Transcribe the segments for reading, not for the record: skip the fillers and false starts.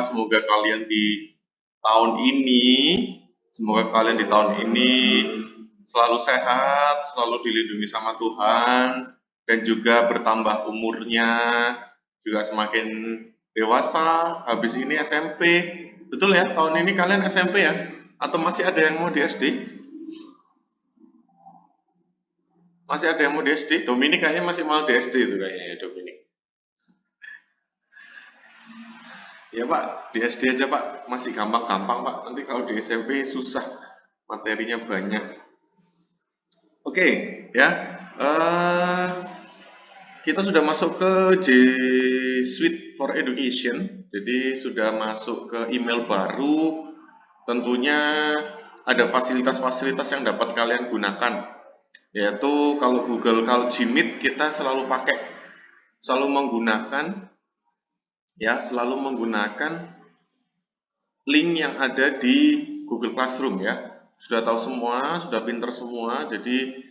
semoga kalian di tahun ini, selalu sehat, selalu dilindungi sama Tuhan, dan juga bertambah umurnya, juga semakin dewasa. Habis ini SMP, betul ya? Tahun ini kalian SMP ya? Atau masih ada yang mau di SD? Masih ada yang mau di SD? Dominik kayaknya masih mau di SD itu kayaknya ya, Dominik. Ya Pak, di SD aja Pak, masih gampang-gampang Pak. Nanti kalau di SMP susah, materinya banyak. Oke, ya. Eh, kita sudah masuk ke G Suite for Education, jadi sudah masuk ke email baru. Tentunya ada fasilitas-fasilitas yang dapat kalian gunakan, yaitu kalau Google kalau Gmeet kita selalu menggunakan link yang ada di Google Classroom ya. Sudah tahu semua, sudah pinter semua, jadi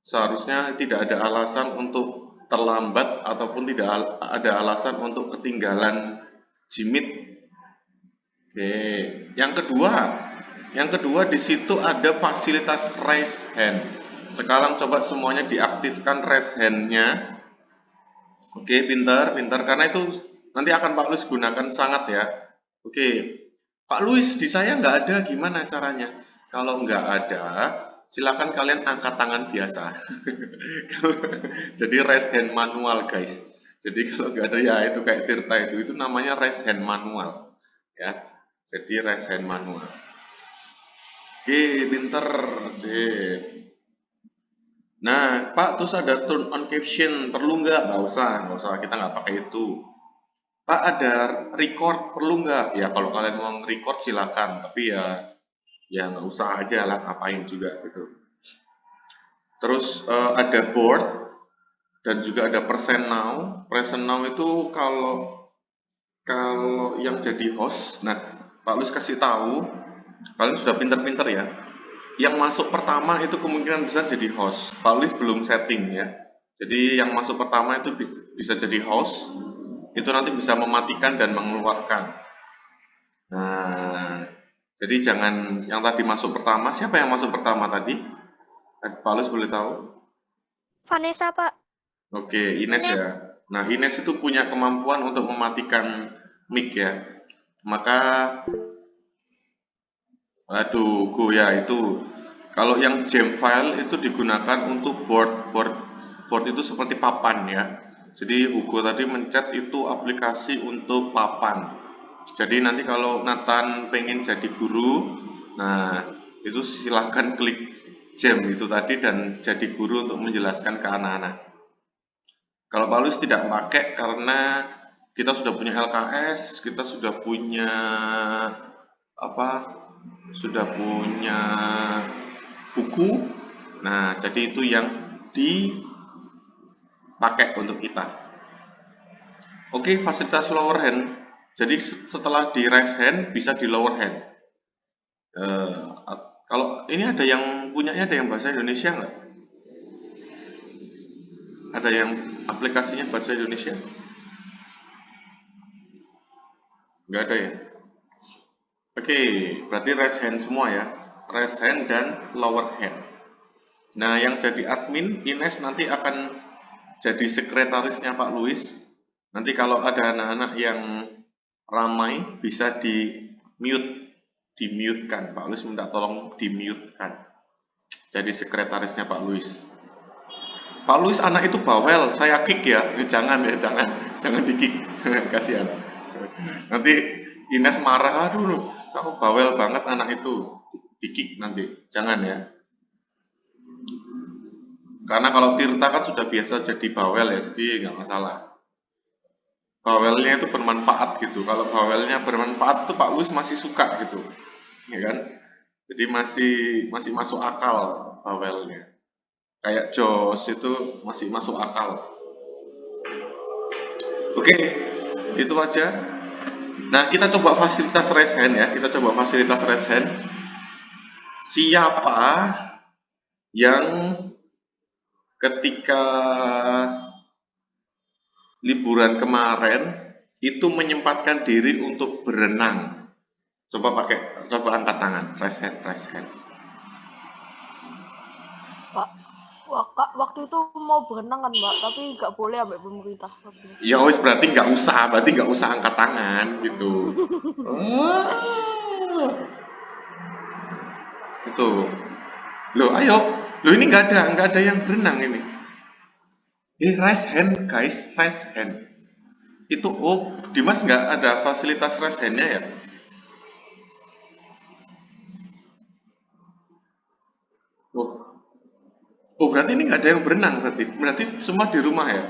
seharusnya tidak ada alasan untuk terlambat ataupun tidak ada alasan untuk ketinggalan Gmeet. Oke, yang kedua di situ ada fasilitas raise hand. Sekarang coba semuanya diaktifkan raise hand-nya. Oke, pintar, karena itu nanti akan Pak Luis gunakan sangat ya. Oke, Pak Luis di saya nggak ada, gimana caranya? Kalau nggak ada, silakan kalian angkat tangan biasa. Jadi raise hand manual guys. Jadi kalau nggak ada ya itu kayak Tirta itu namanya raise hand manual ya. Jadi raise hand manual. Oke, pinter sip. Nah, Pak, terus ada turn on caption, perlu nggak? Nggak usah, kita nggak pakai itu. Pak, ada record, perlu nggak? Ya, kalau kalian mau record silakan, tapi ya nggak usah aja lah, ngapain juga gitu. Terus ada board, dan juga ada present now. Present now itu kalau yang jadi host, nah Pak Luis kasih tahu, kalian sudah pinter-pinter ya. Yang masuk pertama itu kemungkinan besar jadi host. Pak Luis belum setting ya. Jadi yang masuk pertama itu bisa jadi host, itu nanti bisa mematikan dan mengeluarkan. Nah, jadi jangan yang tadi masuk pertama. Siapa yang masuk pertama tadi? Pak Luis boleh tahu? Vanessa, Pak. Oke, Ines ya. Nah, Ines itu punya kemampuan untuk mematikan mic ya. Maka, aduh, go ya itu. Kalau yang jam file itu digunakan untuk board itu seperti papan ya. Jadi Hugo tadi mencet itu aplikasi untuk papan. Jadi nanti kalau Nathan pengen jadi guru, nah itu silahkan klik jam itu tadi dan jadi guru untuk menjelaskan ke anak-anak. Kalau Pak Luis tidak pakai karena kita sudah punya LKS, kita sudah punya apa? Sudah punya buku. Nah, jadi itu yang dipakai untuk kita. Oke, fasilitas lower hand. Jadi setelah di raise hand bisa di lower hand. Kalau ini ada yang punyanya, ada yang bahasa Indonesia nggak? Ada yang aplikasinya bahasa Indonesia? Nggak ada ya? Oke, berarti raise hand semua ya. Raise hand dan lower hand. Nah, yang jadi admin, Ines nanti akan jadi sekretarisnya Pak Luis. Nanti kalau ada anak-anak yang ramai, bisa di-mute-kan. Pak Luis minta tolong di-mute-kan. Jadi sekretarisnya Pak Luis. Pak Luis anak itu bawel, saya kick ya. Jangan di kick. Kasihan. Nanti Ines marah, aduh, kamu bawel banget anak itu. Di kick nanti, jangan ya. Karena kalau Tirta kan sudah biasa jadi bawel ya, jadi nggak masalah. Bawelnya itu bermanfaat gitu. Kalau bawelnya bermanfaat tuh Pak Luis masih suka gitu, ya kan? Jadi masih masuk akal bawelnya. Kayak Jos itu masih masuk akal. Oke, itu aja. Nah, kita coba fasilitas raise hand ya. Kita coba fasilitas raise hand. Siapa yang ketika liburan kemarin itu menyempatkan diri untuk berenang? Coba angkat tangan, raise hand, raise hand. Pak, waktu itu mau berenang kan Mbak, tapi nggak boleh sampai pemerintah. Ya wis berarti nggak usah angkat tangan gitu. Oh, itu. Loh, ayo. Loh ini nggak ada yang berenang ini. Raise hand guys, raise hand. Itu Dimas nggak ada fasilitas raise hand-nya ya? Oh berarti ini nggak ada yang berenang berarti semua di rumah ya?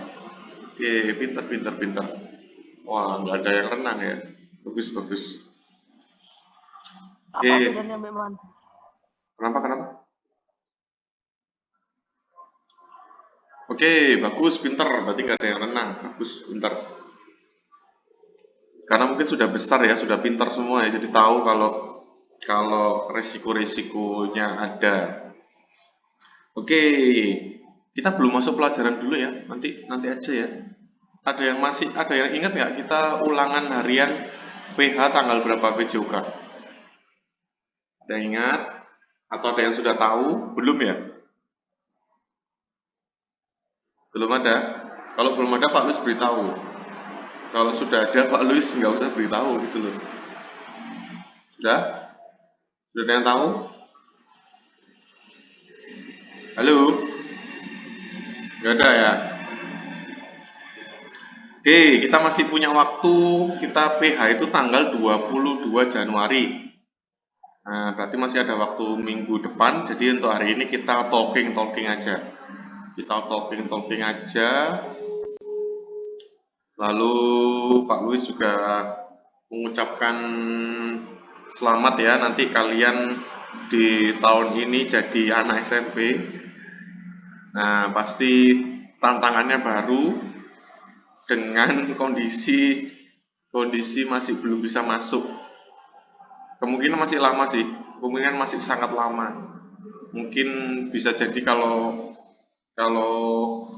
Oke, pintar. Wah, nggak ada yang renang ya. Bagus. Apa bedanya Mbak Man? Kenapa? Oke, bagus, pintar. Berarti nggak ada yang renang. Bagus, pintar. Karena mungkin sudah besar ya, sudah pintar semua ya. Jadi tahu kalau resiko-resikonya ada. Oke, kita belum masuk pelajaran dulu ya. Nanti aja ya. Ada yang ingat nggak kita ulangan harian PH tanggal berapa PJOK? Ada yang ingat? Atau ada yang sudah tahu? Belum ya? Belum ada? Kalau belum ada Pak Luis beritahu. Kalau sudah ada Pak Luis nggak usah beritahu gitu loh. Sudah? Sudah ada yang tahu? Halo? Nggak ada ya? Oke, kita masih punya waktu. Kita PH itu tanggal 22 Januari. Nah, berarti masih ada waktu minggu depan. Jadi untuk hari ini kita talking aja. Lalu Pak Luis juga mengucapkan selamat ya. Nanti kalian di tahun ini jadi anak SMP. Nah, pasti tantangannya baru dengan kondisi masih belum bisa masuk. Kemungkinan masih lama sih, kemungkinan masih sangat lama. Mungkin bisa jadi kalau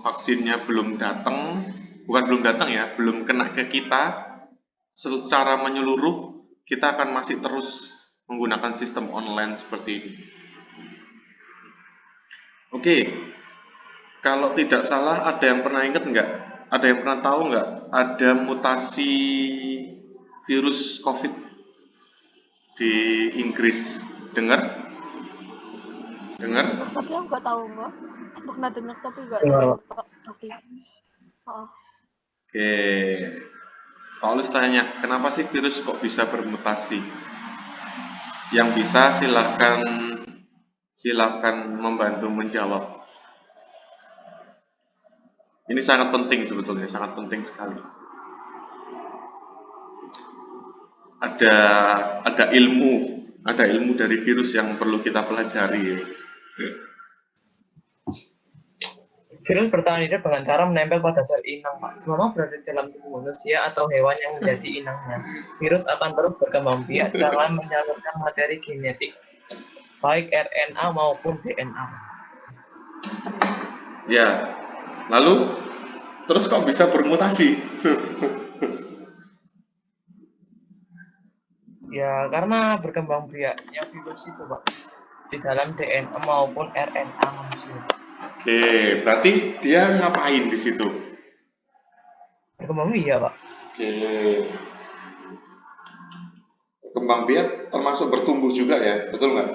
vaksinnya belum datang, belum kena ke kita secara menyeluruh, kita akan masih terus menggunakan sistem online seperti ini. Oke, kalau tidak salah ada yang pernah ingat nggak? Ada yang pernah tahu nggak? Ada mutasi virus COVID di Inggris. Dengar? Dengar tapi aku nggak tahu Mbak. Pernah dengar tapi nggak tahu. Oke. Paulus tanya, kenapa sih virus kok bisa bermutasi? Yang bisa silakan membantu menjawab. Ini sangat penting sebetulnya, sangat penting sekali. Ada ilmu dari virus yang perlu kita pelajari. Virus bertahan hidup dengan cara menempel pada sel inang, Pak. Selama berada dalam tubuh manusia atau hewan yang menjadi inangnya, virus akan terus berkembang biak dalam menyalurkan materi genetik, baik RNA maupun DNA. Ya, lalu terus kok bisa bermutasi? Ya, karena berkembang biaknya virus itu, Pak, di dalam DNA maupun RNA manusia. Oke, berarti dia ngapain di situ? Berkembang biak, Pak. Oke. Berkembang biak termasuk bertumbuh juga ya, betul nggak?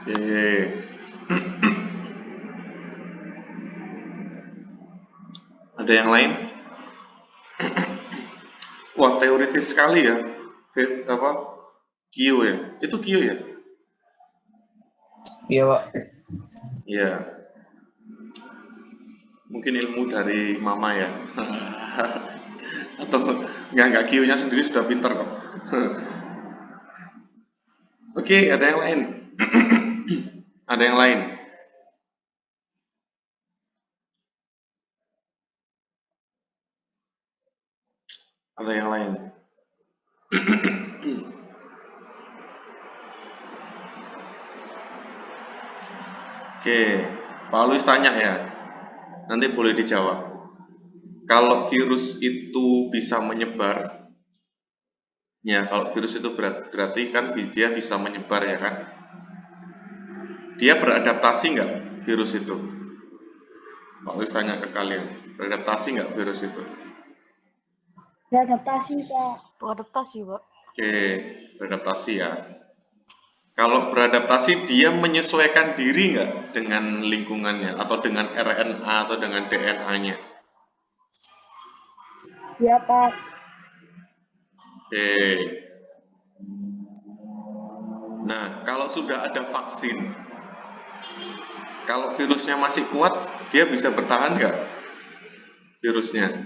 Oke. Ada yang lain? Wah, teoritis sekali ya. Kio ya? Itu Kio ya? Iya, Pak. Iya. Mungkin ilmu dari mama ya. Atau nggak Kio-nya sendiri sudah pintar kok. Oke, ada yang lain? Ada yang lain? Ada yang lain? Oke, Pak Luis tanya ya. Nanti boleh dijawab. Kalau virus itu bisa menyebar, ya kalau virus itu berarti kan dia bisa menyebar ya kan? Dia beradaptasi nggak virus itu? Pak Luis tanya ke kalian, beradaptasi nggak virus itu? Beradaptasi, Pak. Beradaptasi, Pak. Oke, beradaptasi ya. Kalau beradaptasi, dia menyesuaikan diri nggak dengan lingkungannya, atau dengan RNA, atau dengan DNA-nya? Ya, Pak. Oke. Nah, kalau sudah ada vaksin, kalau virusnya masih kuat, dia bisa bertahan nggak virusnya?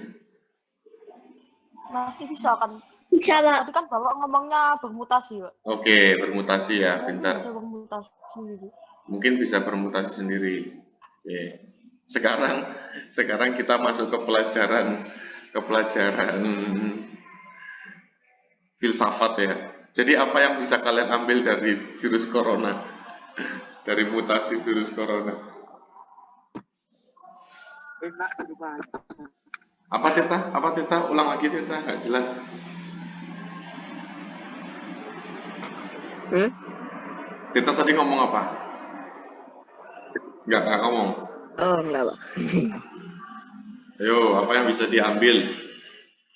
Masih bisa kan? Bisa, Pak. Tadi kan Bapak ngomongnya bermutasi, Pak. Oke, bermutasi ya, Mungkin pintar. bisa bermutasi gitu. Mungkin bisa bermutasi sendiri. Oke. Sekarang kita masuk ke pelajaran filsafat ya. Jadi apa yang bisa kalian ambil dari virus corona? Dari mutasi virus corona? Apa Tirta? Apa Tirta? Ulang lagi Tirta, nggak jelas. Tirta tadi ngomong apa? Nggak ngomong. Oh, enggak, Pak. Ayo, apa yang bisa diambil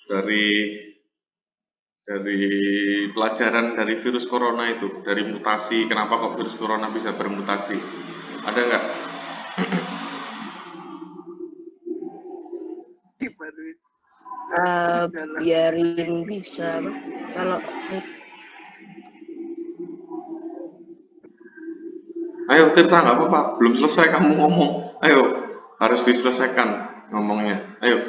dari pelajaran dari virus corona itu, dari mutasi, kenapa kok virus corona bisa bermutasi? Ada nggak? Biarin bisa, Pak. Kalau Ayo Tirta, nggak apa-apa, belum selesai kamu ngomong. Ayo, harus diselesaikan ngomongnya. Ayo.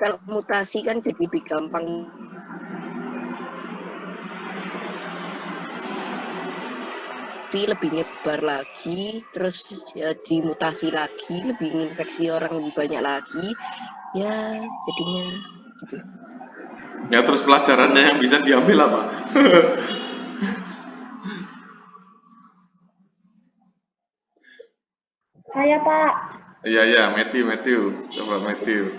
kalau mutasi kan jadi lebih gampang, lebih nyebar lagi, terus ya, dimutasi lagi, lebih menginfeksi orang lebih banyak lagi, ya jadinya gitu. Ya terus pelajarannya yang bisa diambil apa? Saya, Pak. Iya, Matthew, coba Matthew.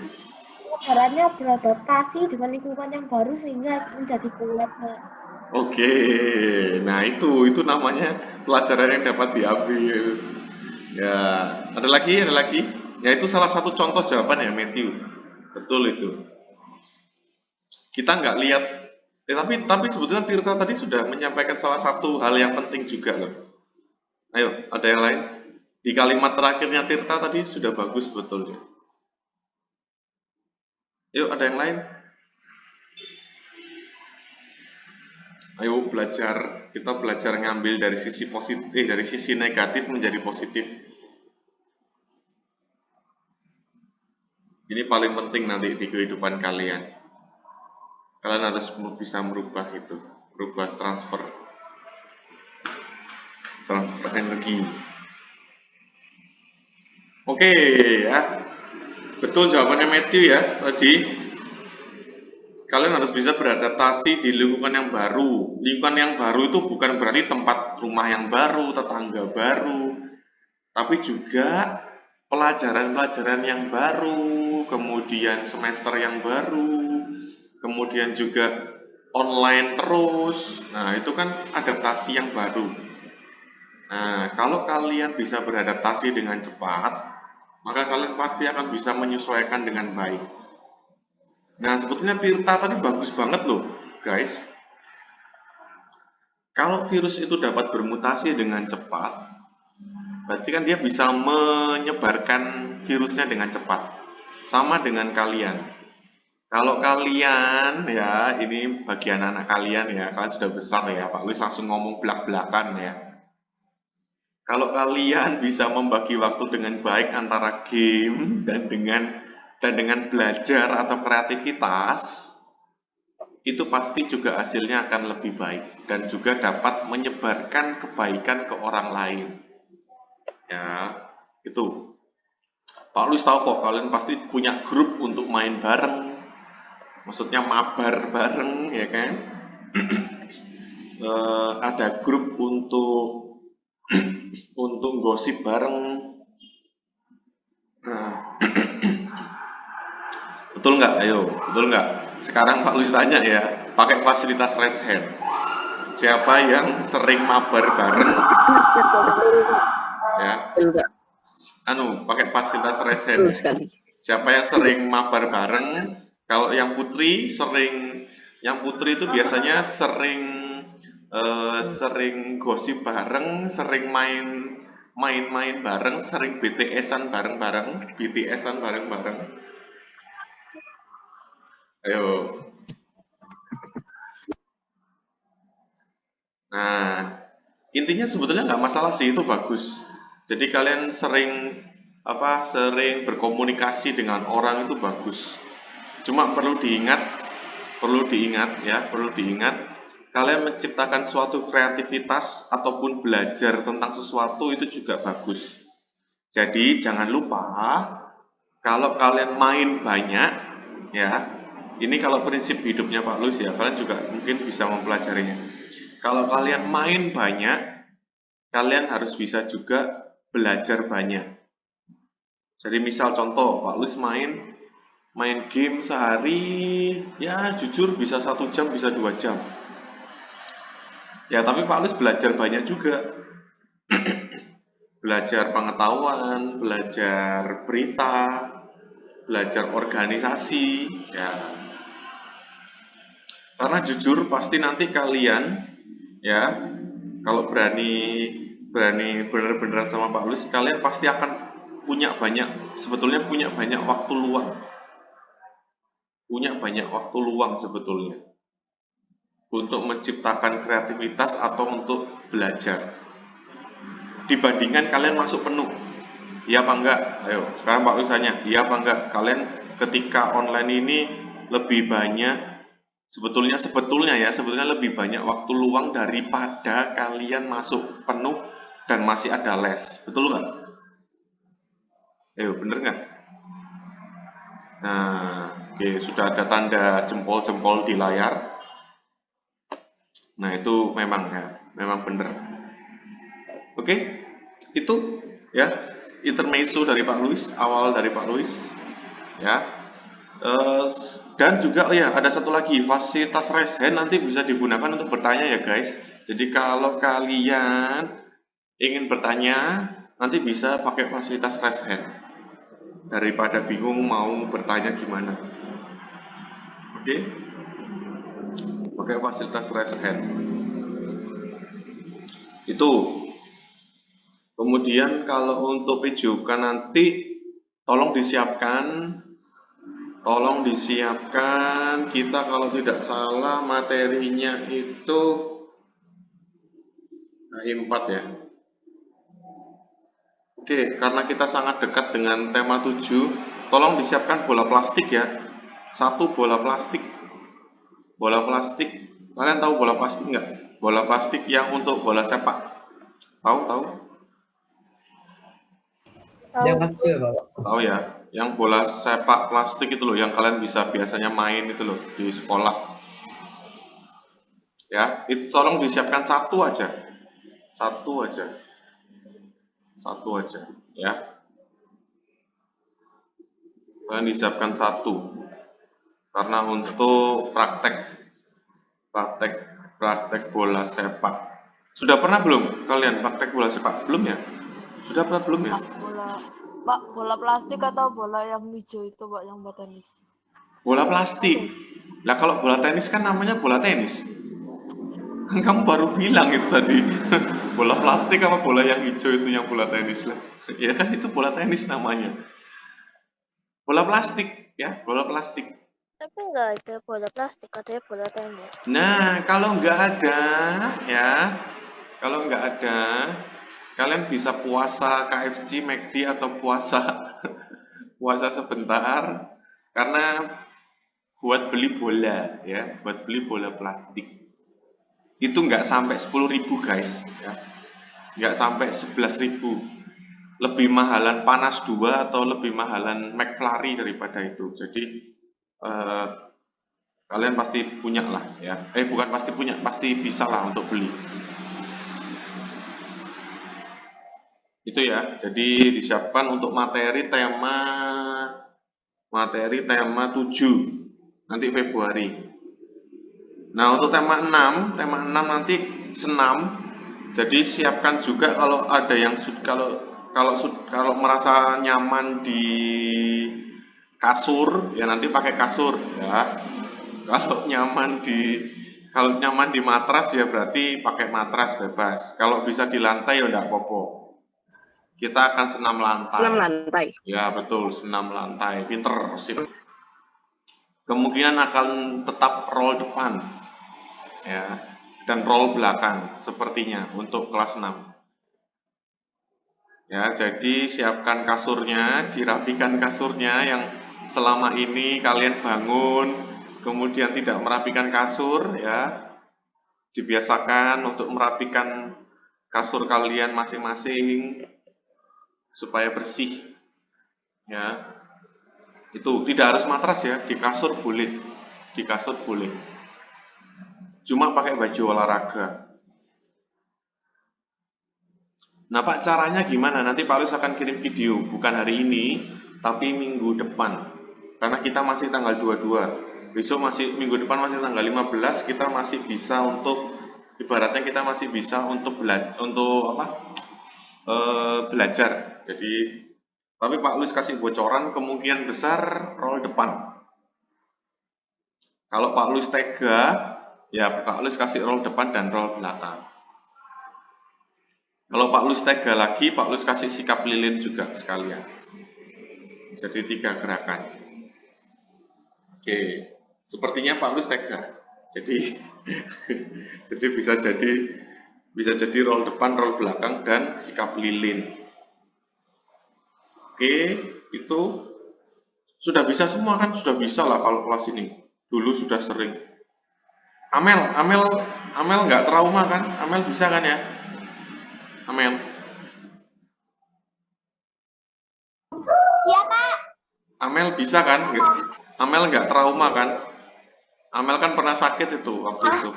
Caranya beradaptasi dengan lingkungan yang baru sehingga menjadi kuat, Pak. Oke, nah itu namanya pelajaran yang dapat diambil. Ya, ada lagi? Ya itu salah satu contoh jawaban ya Matthew. Betul itu. Kita nggak lihat, tapi sebetulnya Tirta tadi sudah menyampaikan salah satu hal yang penting juga loh. Ayo, ada yang lain? Di kalimat terakhirnya Tirta tadi sudah bagus sebetulnya. Yuk, ada yang lain? Ayo kita belajar ngambil dari sisi positif, dari sisi negatif menjadi positif. Ini paling penting nanti di kehidupan kalian. Kalian harus bisa merubah itu, merubah transfer energi. Oke ya, betul jawabannya Matthew ya tadi. Kalian harus bisa beradaptasi di lingkungan yang baru. Lingkungan yang baru itu bukan berarti tempat rumah yang baru, tetangga baru, tapi juga pelajaran-pelajaran yang baru, kemudian semester yang baru, kemudian juga online terus. Nah, itu kan adaptasi yang baru. Nah, kalau kalian bisa beradaptasi dengan cepat, maka kalian pasti akan bisa menyesuaikan dengan baik. Nah, sebetulnya Tirta tadi bagus banget loh, guys. Kalau virus itu dapat bermutasi dengan cepat, berarti kan dia bisa menyebarkan virusnya dengan cepat. Sama dengan kalian. Kalau kalian ya, ini bagian anak kalian ya, kalian sudah besar ya, Pak Luis langsung ngomong belak-belakan ya. Kalau kalian bisa membagi waktu dengan baik antara game dan dengan belajar atau kreativitas, itu pasti juga hasilnya akan lebih baik dan juga dapat menyebarkan kebaikan ke orang lain. Ya, itu. Pak Luis tahu kok kalian pasti punya grup untuk main bareng, maksudnya mabar bareng ya kan. Ada grup untuk untuk gosip bareng. Nah, betul nggak? Ayo, betul nggak? Sekarang Pak Luis tanya ya, pakai fasilitas raise hand. Siapa yang sering mabar bareng? Ya, Betul nggak? pakai fasilitas raise hand Betul ya. sekali. Siapa yang sering mabar bareng? Kalau yang Putri itu biasanya sering gosip bareng, sering main-main bareng, sering BTS-an bareng-bareng. Ayo. Nah, intinya sebetulnya nggak masalah sih, itu bagus. Jadi kalian sering berkomunikasi dengan orang itu bagus. Cuma perlu diingat kalian menciptakan suatu kreativitas ataupun belajar tentang sesuatu itu juga bagus. Jadi jangan lupa kalau kalian main banyak ya, ini kalau prinsip hidupnya Pak Luis ya, kalian juga mungkin bisa mempelajarinya. Kalau kalian main banyak, kalian harus bisa juga belajar banyak. Jadi misal contoh, Pak Luis main game sehari, ya jujur bisa 1 jam, bisa 2 jam. Ya tapi Pak Luis belajar banyak juga. Belajar pengetahuan, belajar berita, belajar organisasi, ya. Karena jujur pasti nanti kalian, ya, kalau berani bener-beneran sama Pak Luis, kalian pasti akan sebetulnya punya banyak waktu luang sebetulnya untuk menciptakan kreativitas atau untuk belajar. Dibandingkan kalian masuk penuh, iya apa enggak? Ayo, sekarang Pak Luis tanya, iya apa enggak? Kalian ketika online ini lebih banyak, sebetulnya lebih banyak waktu luang daripada kalian masuk penuh dan masih ada les, betul nggak? Ayo, bener nggak? Nah, oke, sudah ada tanda jempol-jempol di layar. Nah, itu memang benar. Oke, itu ya intermezzo dari Pak Luis, awal dari Pak Luis, ya. Dan juga ada satu lagi, fasilitas raise hand nanti bisa digunakan untuk bertanya ya guys. Jadi kalau kalian ingin bertanya, nanti bisa pakai fasilitas raise hand daripada bingung mau bertanya gimana. Oke, pakai fasilitas raise hand. Itu. Kemudian kalau untuk PJOK nanti tolong disiapkan kita kalau tidak salah materinya itu I4 ya. Oke, karena kita sangat dekat dengan tema 7, tolong disiapkan bola plastik ya. 1 bola plastik. Kalian tahu bola plastik nggak? Bola plastik yang untuk bola sepak. Tahu? Yang kecil, Bapak. Tahu ya, yang bola sepak plastik itu loh, yang kalian bisa biasanya main itu loh di sekolah. Ya, itu tolong disiapkan 1 aja. 1 aja, ya. Kalian disiapkan 1. Karena untuk praktek bola sepak. Sudah pernah belum kalian praktek bola sepak? Belum ya? Sudah pernah belum ya? Bola plastik atau bola yang hijau itu Pak, yang buat tenis? Bola plastik. Lah kalau bola tenis kan namanya bola tenis. Kan kamu baru bilang itu tadi. Bola plastik apa bola yang hijau itu yang bola tenis lah. Ya kan itu bola tenis namanya. Bola plastik ya, bola plastik. Tapi nggak ada bola plastik, ada bola tenis. Nah, kalau nggak ada ya, kalian bisa puasa KFC, McD atau puasa sebentar karena buat beli bola ya, buat beli bola plastik itu nggak sampai 10.000 guys ya, nggak sampai 11.000, lebih mahalan Panas 2 atau lebih mahalan McFlurry daripada itu. Jadi kalian pasti punya lah ya, bukan pasti punya, pasti bisa lah untuk beli. Itu ya. Jadi disiapkan untuk materi tema 7 nanti Februari. Nah, untuk tema 6 nanti senam. Jadi siapkan juga kalau ada yang kalau merasa nyaman di kasur ya nanti pakai kasur ya. Kalau nyaman di matras ya berarti pakai matras bebas. Kalau bisa di lantai ya enggak apa-apa. Kita akan senam lantai. Senam lantai. Ya betul, senam lantai. Pinter, sip. Kemungkinan akan tetap roll depan. Ya, dan roll belakang sepertinya untuk kelas 6. Ya, jadi siapkan kasurnya, dirapikan kasurnya yang selama ini kalian bangun, kemudian tidak merapikan kasur ya. Dibiasakan untuk merapikan kasur kalian masing-masing supaya bersih. Ya. Itu tidak harus matras ya, di kasur boleh. Di kasur boleh. Cuma pakai baju olahraga. Nah Pak, caranya gimana? Nanti Pak Luis akan kirim video, bukan hari ini, tapi minggu depan. Karena kita masih tanggal 22. Besok minggu depan masih tanggal 15, kita masih bisa untuk, ibaratnya kita masih bisa untuk belajar. Jadi, tapi Pak Luis kasih bocoran, kemungkinan besar roll depan. Kalau Pak Luis tega, ya Pak Luis kasih roll depan dan roll belakang. Kalau Pak Luis tega lagi, Pak Luis kasih sikap lilin juga sekalian. Jadi 3 gerakan. Oke, sepertinya Pak Luis tega. Jadi jadi bisa jadi roll depan, roll belakang dan sikap lilin. Oke, itu sudah bisa semua kan? Sudah bisa lah kalau kelas ini. Dulu sudah sering. Amel nggak trauma kan? Amel bisa kan ya? Amel. Iya, Kak. Amel bisa kan? Amel nggak trauma kan? Amel kan pernah sakit itu waktu itu.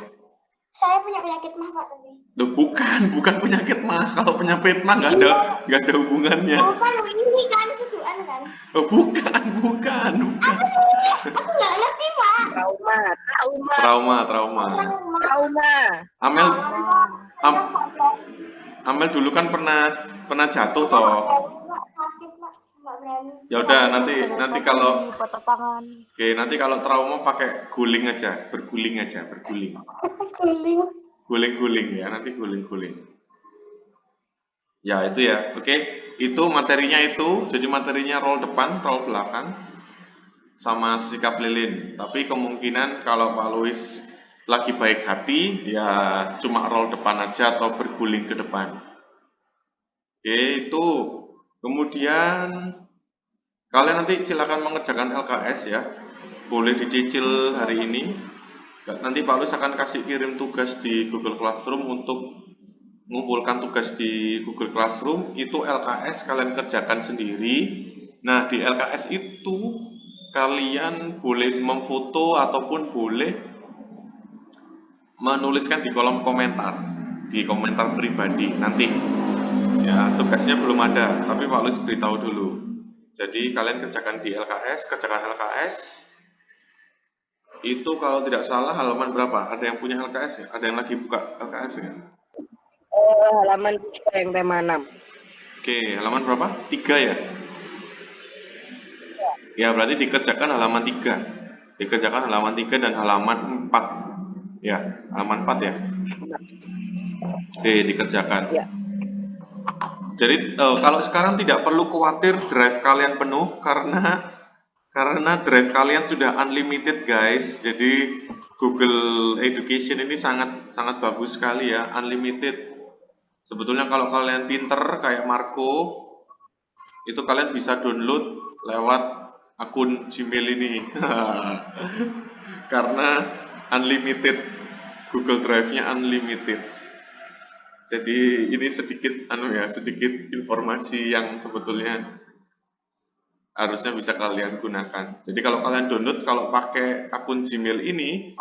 Saya punya penyakit mah, Pak, tadi. Loh, bukan penyakit mah. Kalau penyakit mah nggak ada hubungannya. Oh, kan ini kan seduan kan? Oh, bukan. Apa sih? Aku nggak ngerti, Pak. Trauma. Trauma. Amel dulu kan pernah jatuh toh. Sakit, Pak. Nggak berani. Ya udah nanti kalau patah tangan. oke, nanti kalau trauma pakai berguling aja. Guling. Guling ya, nanti guling. Ya, itu ya. Oke, itu materinya itu. Jadi materinya roll depan, roll belakang sama sikap lilin. Tapi kemungkinan kalau Pak Luis lagi baik hati, ya cuma roll depan aja atau berguling ke depan. Oke, itu. Kemudian kalian nanti silakan mengerjakan LKS ya. Boleh dicicil hari ini. Nanti Pak Luis akan kasih kirim tugas di Google Classroom untuk mengumpulkan tugas di Google Classroom. Itu LKS kalian kerjakan sendiri. Nah, di LKS itu kalian boleh memfoto ataupun boleh menuliskan di kolom komentar, di komentar pribadi nanti. Ya, tugasnya belum ada, tapi Pak Luis beritahu dulu. Jadi kalian kerjakan di LKS, itu kalau tidak salah halaman berapa? Ada yang punya LKS ya? Ada yang lagi buka LKS ya? Halaman 3 yang tema 6. Oke, halaman berapa? 3 ya? Ya, berarti dikerjakan halaman 3. Dikerjakan halaman 3 dan halaman 4. Ya, halaman 4 ya? Oke, dikerjakan. Ya. Jadi kalau sekarang tidak perlu khawatir drive kalian penuh karena drive kalian sudah unlimited guys. Jadi Google Education ini sangat bagus sekali ya, unlimited. Sebetulnya kalau kalian pinter kayak Marco, itu kalian bisa download lewat akun Gmail ini. Karena unlimited, Google Drive-nya unlimited. Jadi ini sedikit informasi yang sebetulnya harusnya bisa kalian gunakan. Jadi kalau kalian download, kalau pakai akun Gmail ini,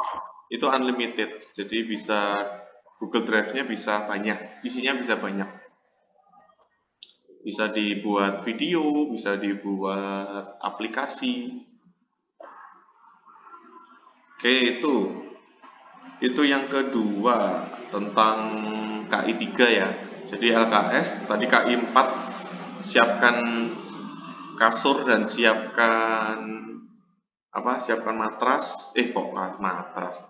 itu unlimited. Jadi bisa Google Drive-nya bisa banyak, isinya bisa banyak. Bisa dibuat video, bisa dibuat aplikasi. Oke, itu yang kedua tentang KI 3 ya. Jadi LKS, tadi KI 4 siapkan kasur dan siapkan matras, matras.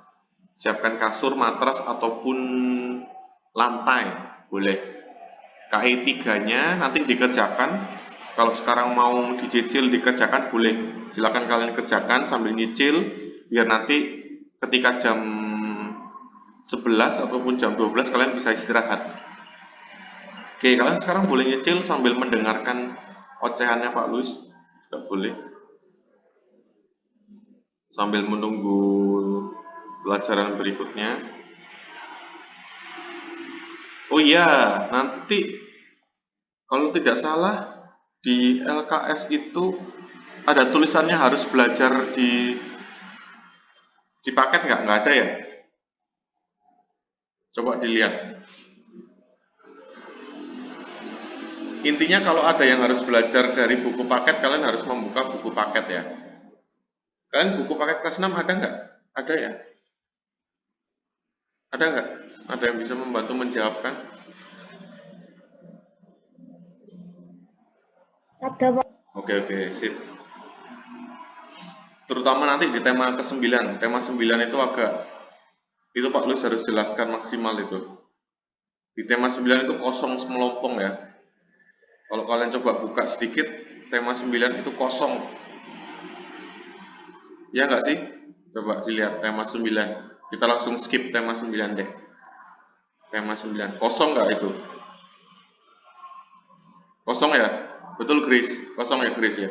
Siapkan kasur, matras ataupun lantai, boleh. KI 3-nya nanti dikerjakan. Kalau sekarang mau dicicil dikerjakan boleh. Silakan kalian kerjakan sambil nyicil biar nanti ketika jam 11 ataupun jam 12 kalian bisa istirahat. Oke, kalian sekarang boleh nyicil sambil mendengarkan ocehannya Pak Luis. Tidak boleh. Sambil menunggu pelajaran berikutnya. Oh iya, nanti kalau tidak salah di LKS itu ada tulisannya harus belajar di paket nggak? Nggak ada ya? Coba dilihat. Intinya kalau ada yang harus belajar dari buku paket, kalian harus membuka buku paket ya. Kalian buku paket kelas 6 ada nggak? Ada ya? Ada nggak? Ada yang bisa membantu menjawabkan? Ada, Pak. Oke, sip. Terutama nanti di tema ke-9. Tema 9 itu Pak Luis harus jelaskan maksimal itu. Di tema 9 itu kosong melompong ya. Kalau kalian coba buka sedikit, tema 9 itu kosong. Ya nggak sih? Coba dilihat tema 9. Kita langsung skip tema 9 deh. Tema 9. Kosong nggak itu? Kosong ya? Betul Grace? Kosong ya Grace ya?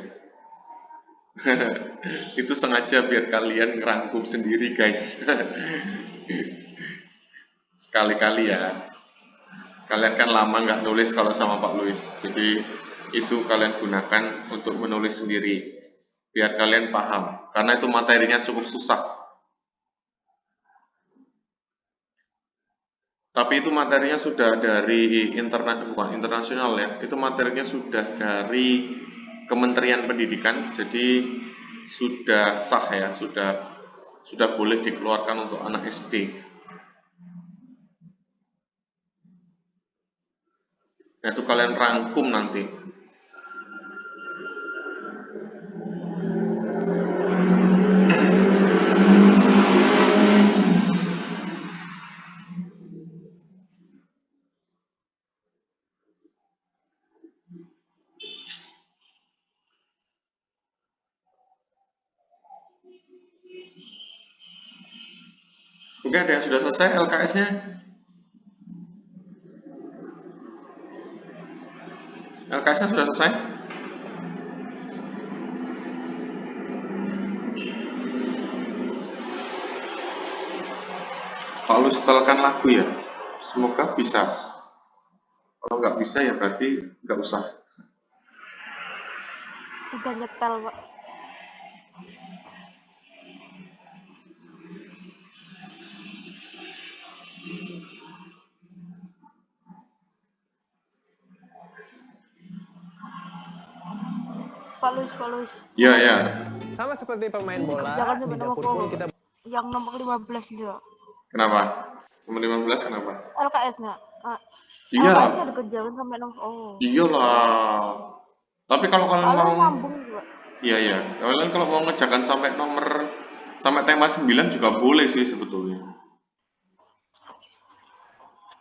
Itu sengaja biar kalian ngerangkum sendiri guys. Sekali-kali ya. Kalian kan lama nggak nulis kalau sama Pak Luis. Jadi itu kalian gunakan untuk menulis sendiri. Biar kalian paham. Karena itu materinya cukup susah. Tapi itu materinya sudah dari bukan internasional ya. Itu materinya sudah dari Kementerian Pendidikan. Jadi sudah sah ya, sudah boleh dikeluarkan untuk anak SD. Nah, itu kalian rangkum nanti. Oke, ada yang sudah selesai LKS-nya? LKS-nya sudah selesai? Pak Lu setelkan lagu ya? Semoga bisa. Kalau nggak bisa ya berarti nggak usah. Udah nyetel, Pak. Pak Luis. Iya. Sama seperti pemain bola, Jangan di sampai dapur nomor pun kita yang nomor 15 dia. Kenapa? Nomor 15 kenapa? LKS-nya. Iya. LKS-nya dikerjain sampai nomor. Oh. Iyalah. Tapi kalau kalian Soalnya mau nyambung juga. Iya. Kalian kalau mau ngerjakan sampai tema 9 juga boleh sih sebetulnya.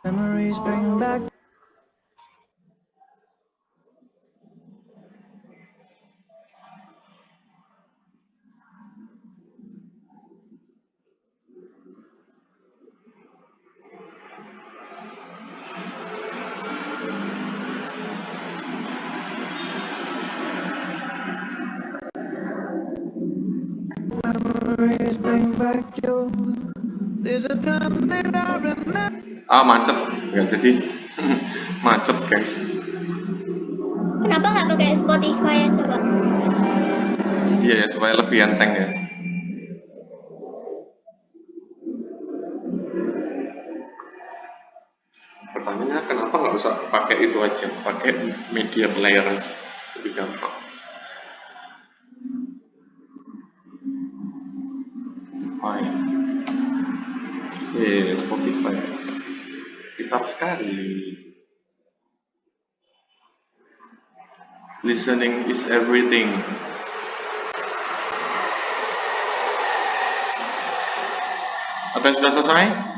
Memories bring back. Memories bring back you. There's a time that I remember. Macet. Nggak jadi. Macet guys. Kenapa nggak pakai Spotify aja, Pak? Iya ya, supaya lebih enteng ya. Pertanyaannya kenapa nggak usah pakai pakai itu aja, pakai media player aja, lebih gampang. Fine. Spotify. Pintar sekali. Listening is everything. Apa yang sudah selesai?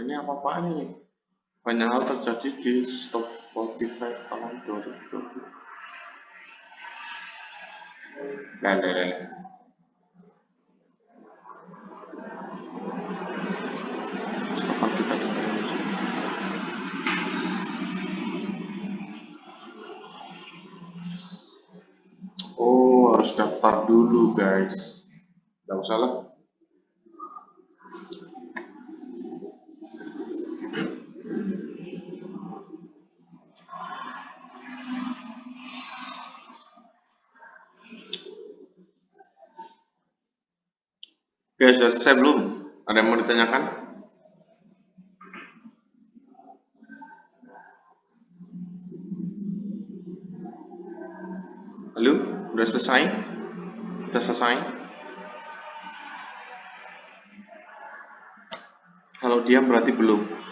Ini apa-apaan ini? Banyak hal terjadi di Spotify tahun 2020. Lele. Kapan kita dengerin musik? Oh, harus daftar dulu guys. Gak usah lah. Guys, sudah selesai belum? Ada yang mau ditanyakan? Halo? Udah selesai? Udah selesai? Kalau diam berarti belum.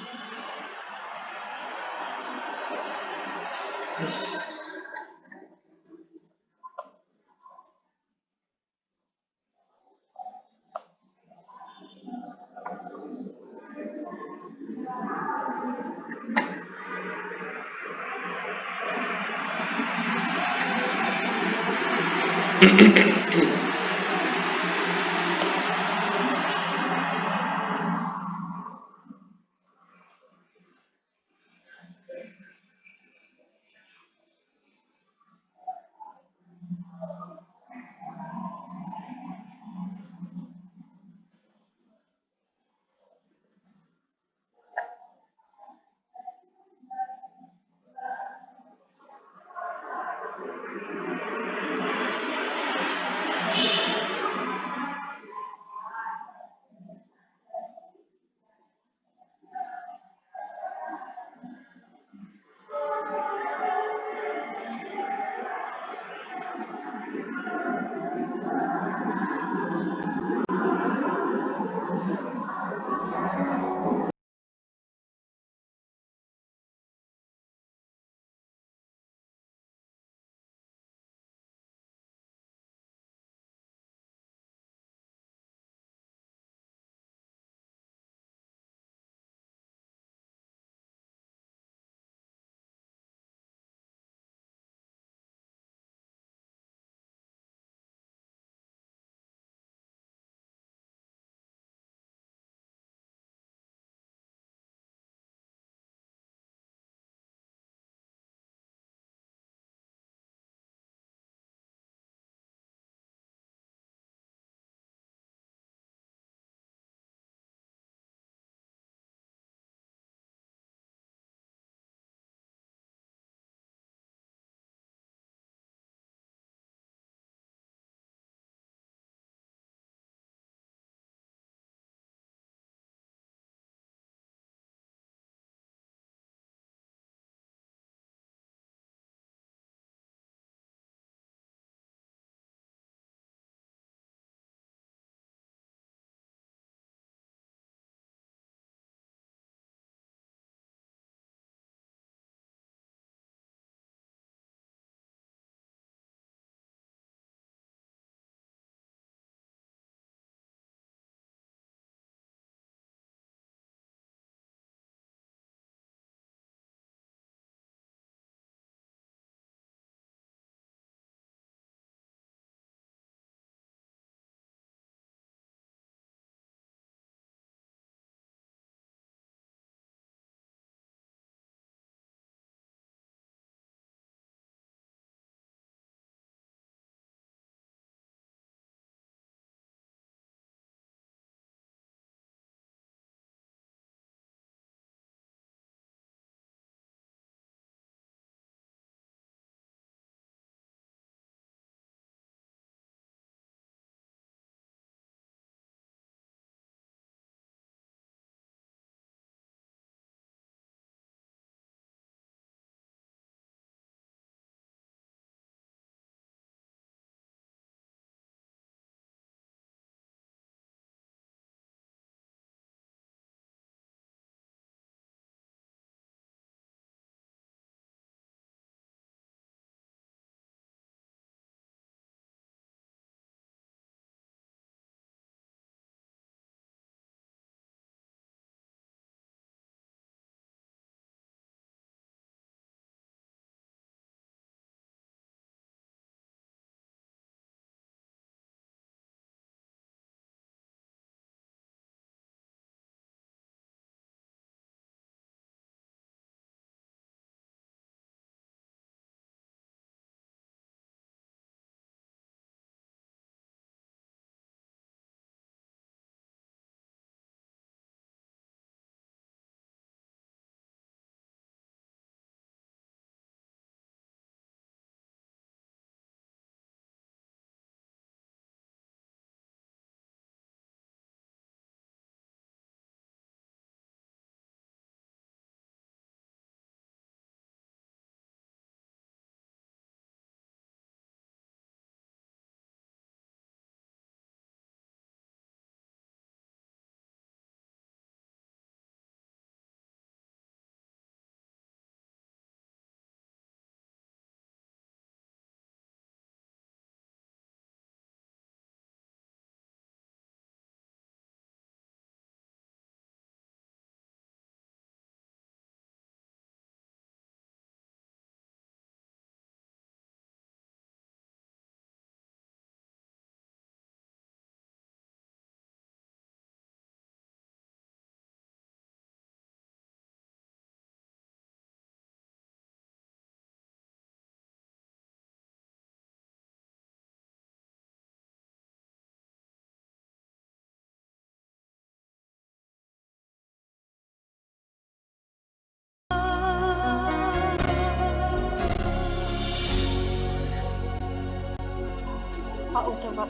Pak udah Pak.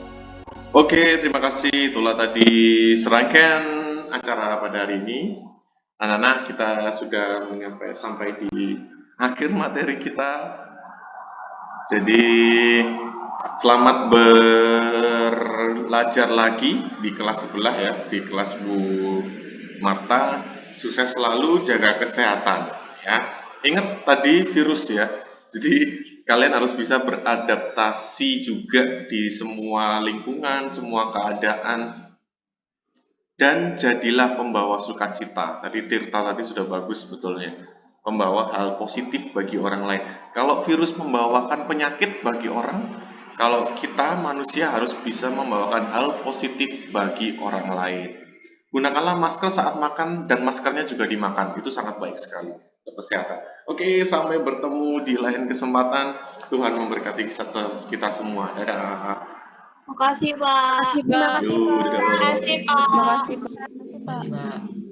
Oke, terima kasih. Itulah tadi serangkaian acara pada hari ini. Anak-anak, kita sudah sampai di akhir materi kita. Jadi, selamat belajar lagi di kelas sebelah ya, di kelas Bu Marta. Sukses selalu, jaga kesehatan ya. Ingat tadi virus ya. Jadi kalian harus bisa beradaptasi juga di semua lingkungan, semua keadaan. Dan jadilah pembawa sukacita. Tadi Tirta tadi sudah bagus sebetulnya. Membawa hal positif bagi orang lain. Kalau virus membawakan penyakit bagi orang, kalau kita manusia harus bisa membawakan hal positif bagi orang lain. Gunakanlah masker saat makan dan maskernya juga dimakan. Itu sangat baik sekali untuk kesehatan. Oke, sampai bertemu di lain kesempatan. Tuhan memberkati kita semua. Dadah. Makasih, Pak. Terima kasih Yuk, Pak. dadah. Makasih, Pak. Terima kasih Pak. Pak.